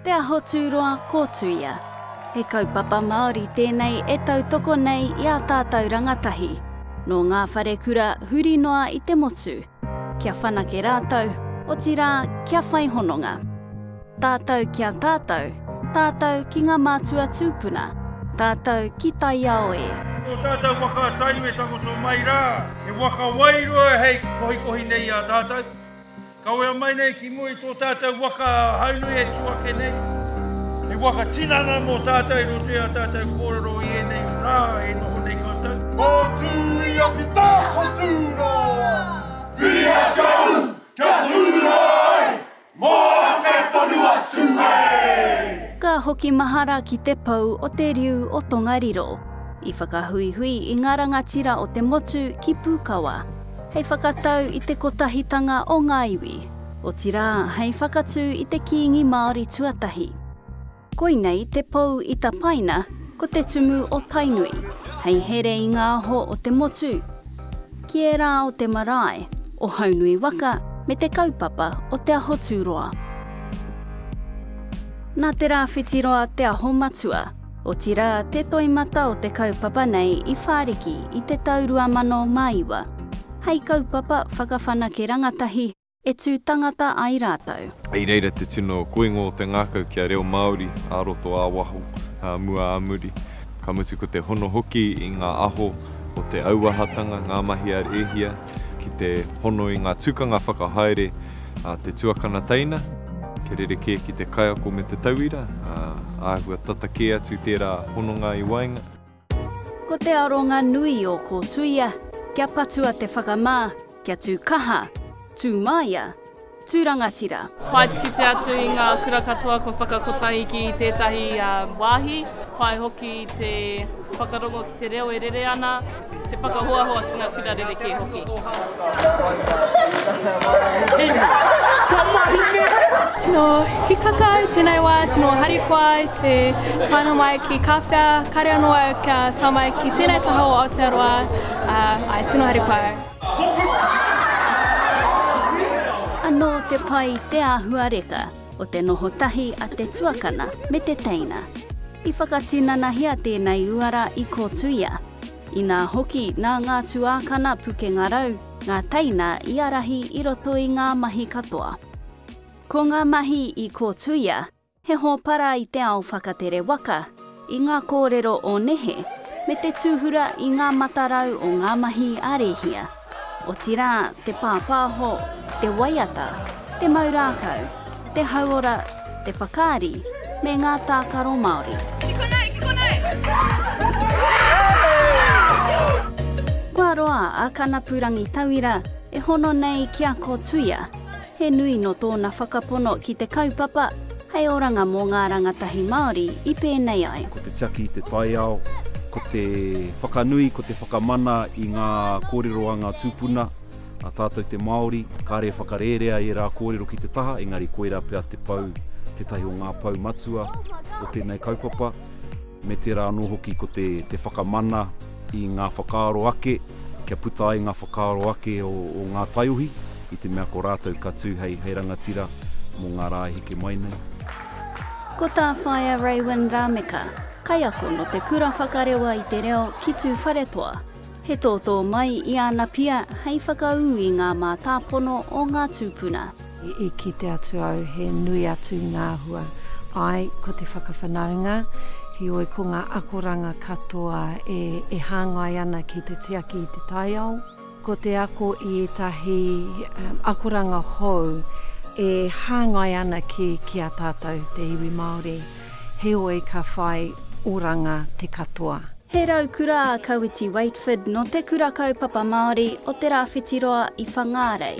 Te aho tūroa kōtuia. He kaupapa Māori tēnei e tautoko nei I a tātou rangatahi. No ngā whare kura huri noa I te motu. Kia whanake rātou, o tira kia whai hononga. Tātou kia tātou, tātou ki ngā mātua tūpuna, tātou ki tai ao e. O tātou waka tainu e takoto mai rā, e waka wairua hei kohi nei a tātou. Kawea mai nei ki mui tō tātou waka haunu e tuake nei. E waka tinana mō tātou I rote a tātou kōrero I e nei rā e noho nei koutou. Mō tūri o ki tā kotūroa, Piri a kau, kia tūroi, mō ke tonu atu hei. Ka hoki mahara ki te pau o te riu o Tongariro. I whakahui I ngā rangatira o te motu ki Pukawa. Hei whakatau I te kotahitanga o ngā iwi. O tira, hei whakatū I te kiingi Māori tuatahi. Koinei te pou I ta paina, ko te tumu o Tainui. Hei here I ngā aho o te motu. Ki e rā o te marae, o haunui waka, me te kaupapa o te aho tūroa. Nā te rāwhitiroa te aho matua, o tira te toimata o te kaupapa nei I whāriki I te taurua mano maiwa. Hei kaupapa whakawhanake rangatahi e tū tangata ai rātou. I reira te tino koingo o te ngākau kia reo Māori, āroto āwaho, mua āmuri. Ka mutu ko te hono hoki I ngā aho o te auahatanga, ngā mahi ar ehia, ki te hono I ngā tūkanga whakahaere, te tuakana teina, ke rereke ki te kaiako me te tauira, āhua tatake atu tērā hononga I wainga. Ko te aronga nui o kōtuia, kia patua te whakamā, kia tū kaha, tū maia, tū rangatira. Pai tiki te atu I ngā kura katoa ko whakakotahi ki tētahi wāhi, pai hoki te whakarongo ki te reo e rere ana, te whakahoahoa ki ngā kura rereke hoki. Tino hikakai, tēnei wā, tino harikoai, te taina mai ki kawhia, kare anoa kia tā mai ki tēnei taho o Aotearoa, ai tino harikoai. Anō te pai te āhua reka, o te noho tahi a te tuakana me te teina. I whakatinana hia tēnei uara I kōtuia. I nā hoki nā ngā tuākana puke ngā rau, ngā teina I arahi I roto I ngā mahi katoa. Ko ngā mahi I kōtuia, he hōpara I te ao whakatere waka, I ngā kōrero o nehe, me te tūhura I ngā matarau o ngā mahi ārehia. O tira, te pāpāho, te waiata, te maurākau, te hauora, te whakaari, me ngā tākaro Māori. Kikonei, kikonei! Kua roa a Kanapurangi Tauira e hono nei kia kōtuia. He nui no tōna whakapono ki te kaupapa, hei oranga mō ngā rangatahi Māori I pēnei ai. Ko te tiaki, te taiao, ko te whakanui, ko te whakamana I ngā kōreroanga tūpuna, a tātou te Māori, kāre whakarerea I rā kōrero ki te taha, engari koera pia te pau, tētahi o ngā pau matua o tēnei kaupapa, me te rā no hoki ko te whakamana I ngā whakaaro ake, kia puta ai ngā whakaaro ake o ngā taiuhi, I te mea ko rātou ka tū hei rangatira mō ngā rā hike mai nei. Ko tā whaia Raewyn Rāmeka, kai ako no te kura whakarewa I te reo ki tū wharetoa. He tōtō mai I ana pia hei whakau I ngā mātāpono o ngā tūpuna. I ki te atu au he nui atu ngā hua. Ai, ko te whakawhanaunga, he oi ko ngā akoranga katoa e hāngai ana ki te tiaki I te taiao. Ko te ako I etahi akoranga hou e hāngai ana ki a tātou te iwi Māori. He oi ka whai oranga te katoa. He rau kura a Kawiti Waitford no te kura kaupapa Māori o te rāwhitiroa I Whangārei.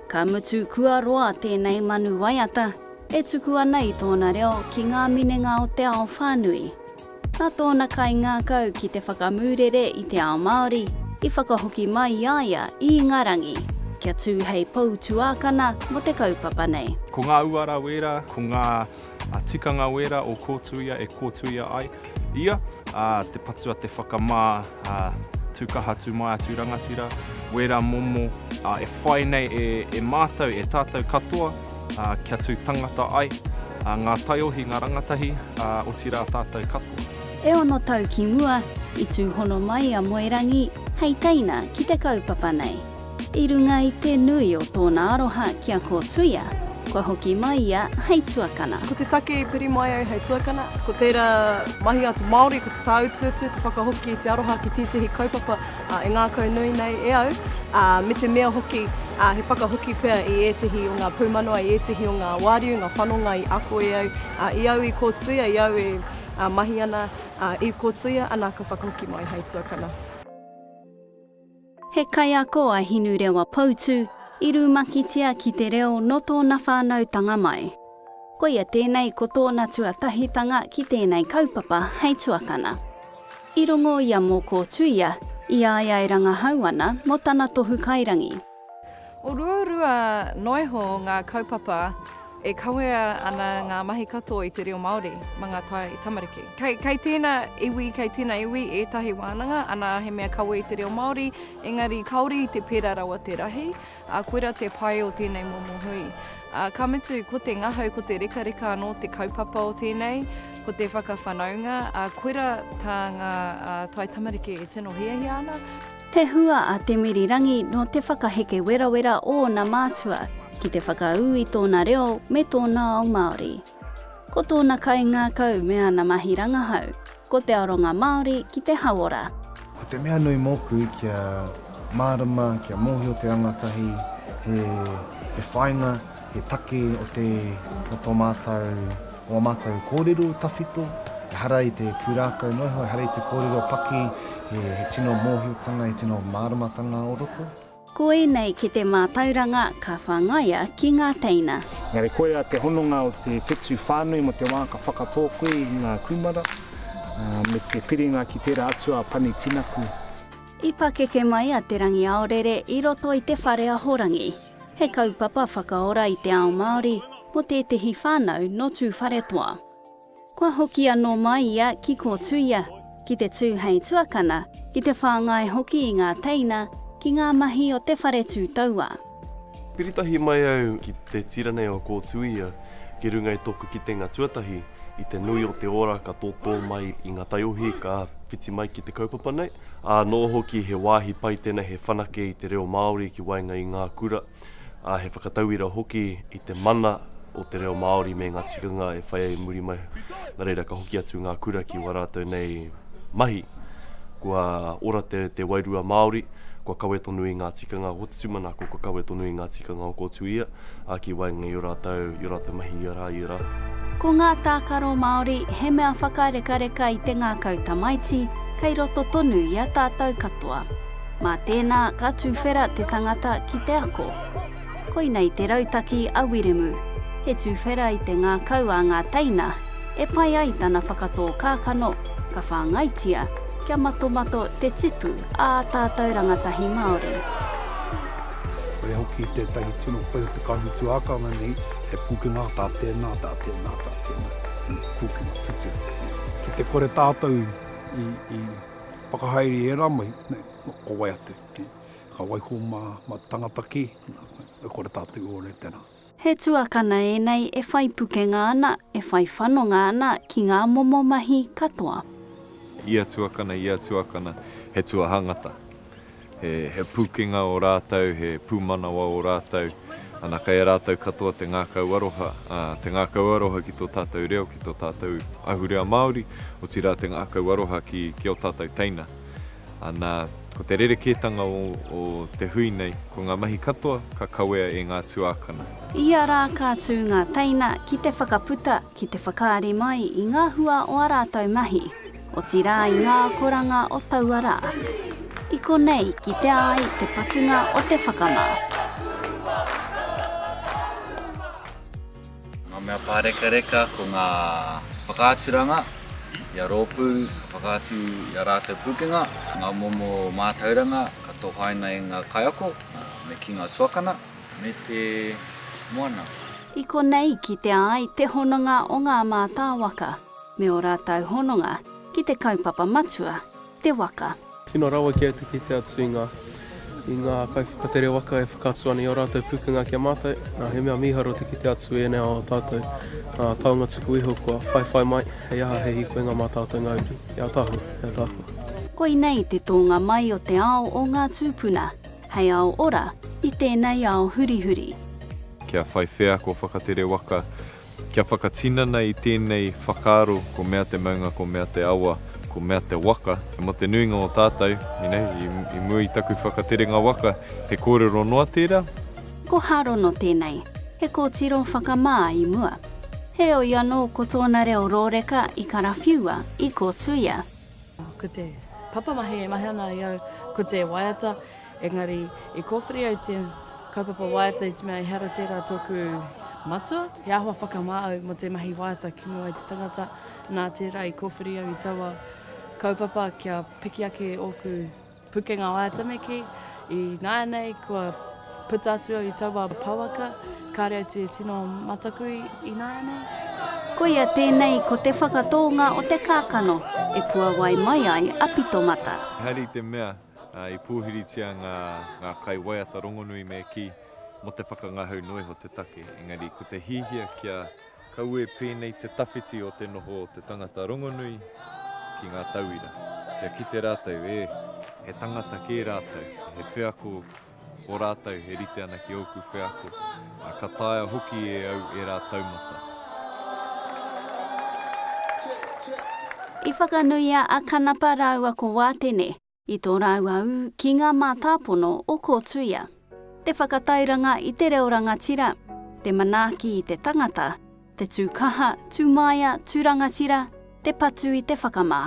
Ka mutu kua roa tēnei manu waiata, e tuku ana I tōna reo ki ngā minenga o te ao whānui. Nā tōna kai ngā kau ki te whakamūrere I te ao Māori, I whakahoki mai aia I Ingarangi, kia tū hei pou tuākana mo te kaupapa nei. Ko ngā uara wera, ko ngā tikanga wera o kōtuia e kōtuia ai, ia, te patua te whakamā, tūkaha tū mai atu rangatira, wera momo, e whai nei e mātou, e tātou katoa, kia tū tangata ai, ngā taiohi, ngā rangatahi, o tira tātou katoa. E ono tau ki mua, I tūhono mai a Moerangi, hei teina ki te kaupapa nei. I runga I te nui o tōna aroha kia kōtuia, kua hoki mai ia hei tuakana. Ko te take piri mai au hei tuakana, ko tērā mahi atu Māori, ko te tāutuatu, te whakahoki te aroha ki tētahi kaupapa e ngā kaunui nei e au. Me te mea hoki, he whakahoki pia I ētahi o ngā pūmanoa, I ētahi o ngā wāriu, ngā whanonga I ako e au. I au I kōtuia, I au e mahi ana I kōtuia, ana ka whakahoki mai hei tuakana. He kai ako a hinu rewa pautu, I rūmakitia ki te reo no tōna whānautanga mai. Ko ia tēnei ko tōna tuatahitanga ki tēnei kaupapa hei tuakana. I rongo ia mō kōtuia, I aia I rangahau ana mō tana tohu kairangi. O ruarua noiho ngā kaupapa e kawea ana ngā mahi katoa I te reo Māori, ma ngā tai tamariki. Kei tēnā iwi, ētahi wānanga, ana he mea kawe I te reo Māori, engari kaori I te pērā rawa te rahi, koera te pai o tēnei momohui. Ka mitu ko te ngahau, ko te reka anō te kaupapa o tēnei, ko te whakawhanaunga, koera tā ngā tai tamariki e tino hiahia ana. He hua a te mirirangi no te whakaheke wera o na mātua, ki te whakau I tōna reo me tōna ao Māori. Ko tōna kai ngā kau mea na mahi rangahau, ko te aronga Māori ki te hauora. Ko te mea nui moku kia mārama, kia mohi o te rangatahi, he whainga, he take o tō mātou, o mātou kōrero tawhito, he hara I te pūrākau noiho, he hara I te kōrero paki, he tino mōhiotanga, he tino māramatanga o roto. Ko e nei ki te mātauranga ka whangaia ki ngā teina. Ngare koea te hononga o te whetū whānui mo te wā ka whakatōkoe I ngā kumara, me te piringa ki tērā atua pani tinaku. I pakeke mai a te rangi aorere I roto I te whare ahorangi. He kaupapa whakaora I te ao Māori mo tētahi whānau no tū whare toa. Kua hoki anō mai ia ki kōtuia, ki te tū hei tuakana, ki te whāngai hoki I ngā teina, ki ngā mahi o te whare tūtaua. Piritahi mai au ki te tiranei o kōtuia, ki runga I toku ki te ngā tuatahi, I te nui o te ora ka tōtō mai I ngā taiohi ka whiti mai ki te kaupapa nei. Nō hoki he wāhi pai tēnei he whanake I te reo Māori ki wainga I ngā kura. He whakatauira hoki I te mana o te reo Māori me ngā tikanga e whai ai muri mai. Nā reira ka hoki atu ngā kura ki warātou nei mahi. Kua ora te wairua Māori, kua kawe tonu I ngā tikanga o te tumana, kua kawe tonu I ngā tikanga o kōtuia, ki wainga I rātou mahi I rā. Ko ngā tākaro Māori, he mea whakareka I te ngā kautamaiti, kei roto tonu I a tātou katoa. Mā tēnā ka tūwhera te tangata ki te ako. Koinei te rautaki a Wiremu, he tūwhera I te ngā kau a ngā teina, e pai ai tana whakatō kākano, ka whāngaitia, kia mato te tipu a tātou rangatahi Māori. Ore hoki tētahi tino pai o te kahutu ākanga nei, he pūkinga tā tēnā, he pūkinga tutu. Ki te kore tātou I whakahaere e rā mai, o wai atu, ka waiho mā tangata ki, e kore tātou ore tēnā. He tuakana e nei e whai pukenga ana, e whai whanonga ana ki ngā momo mahi katoa. Ia tuakana, he tuahangata. He pukenga o rātou, he pūmanawa o rātou. Ana kai rātou katoa te ngākau aroha, te ngākau aroha ki tō tātou reo, ki tō tātou ahurea Māori, o tira te ngākau aroha ki o tātou teina. Ana, ko te rerekētanga o te hui nei, ko ngā mahi katoa, ka kawea e ngā tuakana. Ia rā kātū ngā teina ki te whakaputa, ki te whakaare mai I ngā hua o a rātou mahi, o tira I ngā koranga o tauara. I konei ki te ai te patunga o te whakamā. Ngā mea pāreka ko ngā whakaaturanga, ia rōpū, whakaatu ia rātou pukenga, ngā momo mātauranga, ka tō haina I ngā kaiako, me ki ngā tuakana, me te moana. I konei ki te ai te hononga o ngā mātāwaka, me o rātou hononga ki te kaupapa matua, te waka. Tino rawa ki atu ki te atu I ngā kaiwhakatere waka e whakaatu ana i o rātou pukunga kia mātou. He mea miharo te kite atu e nea o tātou taonga tuku iho kua whai mai. Hei aha he hiko e ngā mātātou ngauri. Ia tāhua. Koi nei te tōnga mai o te ao o ngā tūpuna. Hei ao ora i tēnei ao hurihuri. Kia whai whea ko whakatere waka. Kia whakatinana i tēnei whakaro ko mea te maunga, ko mea te awa, ko mea te waka. Mo te nuinga o tātou, i mui taku whakatere ngā waka, he kōrero noa tērā. Ko haro no tēnei, he kōtiro whakamā i mua. He o iano ko tōna reo rōreka i karawhiua i ko tuia. Ko te papamahi e mahi ana i au, ko te waiata, engari i kōwhiri au te kaupapa waiata i te mea i hera tērā tōku matua. He ahua whakamāau mo te mahi waiata ki mua i te tangata, nā tērā i kōwhiri au i taua kaupapa kia piki ake oku pukenga waiata meki. I nāia nei kua puta atu au i taua pawaka, kāre au te tino mataku i nāia nei. Ko ia tēnei ko te whakatonga o te kākano e pua wai mai ai apito mata. Hari te mea i pūhiritia ngā kai waiata rongonui me ki mo te whakangahau noiho te take. Engari ko te hihia kia kaue pēnei te tawhiti o te noho o te tangata rongonui ki ngā tauira. Kia ki te rātou he tangata ki rātou, he wheako o rātou, he rite ana ki oku wheako. Ka taia hoki e au e rā taumata. I whakanuia a kanapa raua ko wātene, i tō raua au ki ngā mātāpono o ko tuia. Te whakatairanga i te reo rangatira, te manaaki i te tangata, te tūkaha, tūmaia, tūrangatira, te patu i te whakamā.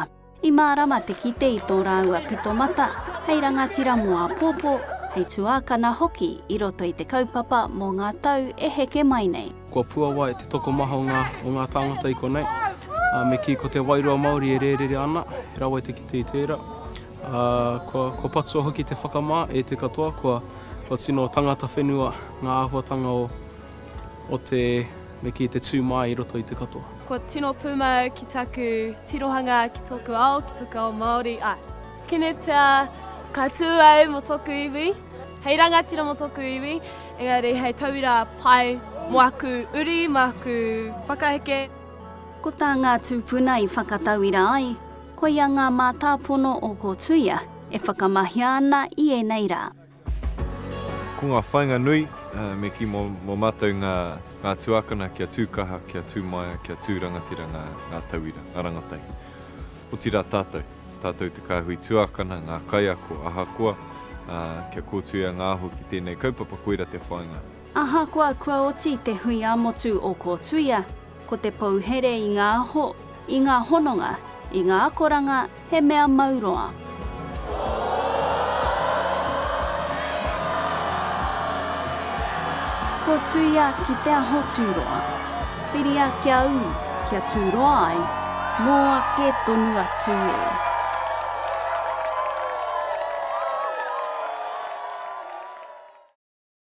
I mārama te kite i tō raua pito mata, hei rangatira mua pōpō, hei tuākana hoki i roto i te kaupapa mō ngā tau e heke mai nei. Kua pua wai te toko maha o ngā tāngata i konei. Me ki ko te wairua Māori e rērere ana, he rawai te kite i tērā. Kua patua hoki te whakamā e te katoa, kua tino tangata whenua ngā āhuatanga o te me ki te tūmai i roto i te katoa. Ko tino pūmau ki taku tirohanga ki tōku ao Māori. Kene pia ka tū au mo tōku iwi, hei rangatira mo tōku iwi, engari hei tauira pai mo aku uri, mo aku whakaheke. Ko tā ngā tūpuna i whakatauira ai, ko ia ngā mātāpono o ko tuia e whakamahi ana i e nei rā. Ko ngā whainga nui, me ki mo mātou ngā tuakana kia tūkaha, kia tūmaia, kia tūrangatira ngā tauira, ngā rangatai. O tira tātou te kāhui tuakana, ngā kaia ko ahakoa, kia kōtuia ngā aho ki tēnei kaupapa koira te whainga. Ahakoa kua oti te hui amotu o ko tuia, ko te pauhere i ngā aho, i ngā hononga, i ngā akoranga, he mea mauroa. Ko tuia ki te aho tūroa. Whiria kia u, kia tūroa ai, mō ake tonu atu e.